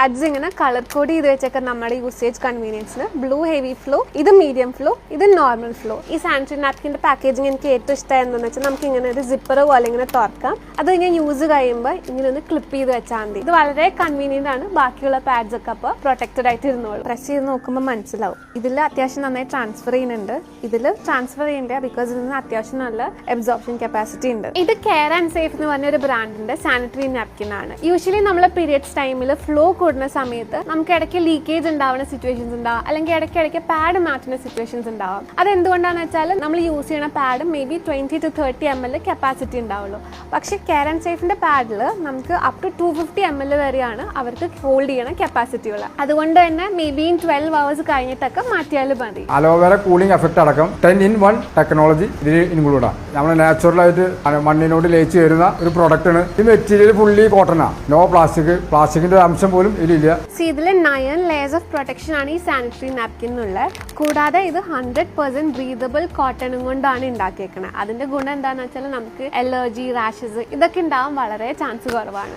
Pads ഇങ്ങനെ colour code ചെയ്ത് വെച്ചൊക്കെ നമ്മുടെ യൂസേജ് കൺവീനിയൻസിന് ബ്ലൂ ഹെവി ഫ്ലോ, ഇത് മീഡിയം ഫ്ലോ, ഇത് നോർമൽ ഫ്ലോ. ഈ സാനിറ്ററി നാപ്കിന്റെ പാക്കേജിങ് എനിക്ക് ഏറ്റവും ഇഷ്ടമായി എന്താണെന്ന് വെച്ചാൽ നമുക്ക് ഇങ്ങനെ ഒരു സിപ്പർ പോലെ ഇങ്ങനെ തുറക്കാം. അത് ഇങ്ങനെ യൂസ് കഴിയുമ്പോൾ ഇങ്ങനെ ഒന്ന് ക്ലിപ്പ് ചെയ്ത് വെച്ചാൽ മതി. ഇത് വളരെ കൺവീനിയന്റ് ആണ്. ബാക്കിയുള്ള പാഡ്സ് ഒക്കെ അപ്പോൾ പ്രൊട്ടക്റ്റഡ് ആയിട്ട് ഇരുന്നോളൂ. പ്രസ് ചെയ്ത് നോക്കുമ്പോൾ മനസ്സിലാവും. ഇതിൽ അത്യാവശ്യം നന്നായി ട്രാൻസ്ഫർ ചെയ്യുന്നുണ്ട്. ഇതിൽ ട്രാൻസ്ഫർ ചെയ്യേണ്ട ബിക്കോസ് ഇതിന് അത്യാവശ്യം നല്ല അബ്സോർപ്ഷൻ കപ്പാസിറ്റി ഉണ്ട്. ഇത് കെയർ ആൻഡ് സേഫ് എന്ന് പറഞ്ഞ ഒരു ബ്രാൻഡിന്റെ സാനിറ്ററി നാപ്കിൻ ആണ്. യൂഷ്വലി നമ്മളെ പീരിയഡ്സ് ടൈമിൽ ഫ്ലോ കൂടുന്ന സമയത്ത് നമുക്ക് ഇടയ്ക്ക് ലീക്കേജ് ഉണ്ടാവുന്ന സിറ്റുവേഷൻസ് ഉണ്ടാവും, അല്ലെങ്കിൽ ഇടയ്ക്കിടയ്ക്ക് പാഡ് മാറ്റുന്ന സിറ്റുവേഷൻസ് ഉണ്ടാവും. അത് എന്തുകൊണ്ടാണെന്ന് വെച്ചാൽ നമ്മൾ യൂസ് ചെയ്യുന്ന pad may be 20 to 30 ml capacity ഉണ്ടാവുള്ളൂ. പക്ഷേ കെയർ ആൻഡ് സേഫിന്റെ പാഡിൽ നമുക്ക് അപ് ടു 250 ml വരെയാണ് അവർക്ക് ഹോൾഡ് ചെയ്യണ കപ്പാസിറ്റി ഉള്ളത്. അതുകൊണ്ട് തന്നെ മേ ബി 12 hours കഴിഞ്ഞിട്ടൊക്കെ മാറ്റിയാലും മതി. അലോവേര കൂളിംഗ് എഫക്ട് അടക്കം 10-in-1 ടെക്നോളജി ഇതിൽ ഇൻക്ലൂഡ് ആണ്. നമ്മൾ നാച്ചുറലായിട്ട് മണ്ണിനോട് ലയിച്ച് വരുന്ന ഒരു പ്രോഡക്റ്റ് ആണ്. ഈ മെറ്റീരിയൽ ഫുള്ളി കോട്ടൺ ആണ്. നോ പ്ലാസ്റ്റിക്കിന്റെ അംശം പോലും ഇതിലില്ല. ഇതിൽ 9 layers ഓഫ് പ്രൊട്ടക്ഷൻ ആണ് ഈ സാനിറ്ററി നാപ്കിനുള്ളത്. കൂടാതെ ഇത് 100% ബ്രീതബിൾ കോട്ടണും കൊണ്ടാണ് ഉണ്ടാക്കിയേക്കുന്നത്. അതിന്റെ ഗുണം എന്താണെന്ന് വെച്ചാൽ നമുക്ക് അലർജി, റാഷസ് ഇതൊക്കെ ഉണ്ടാവാൻ വളരെ ചാൻസ് കുറവാണ്.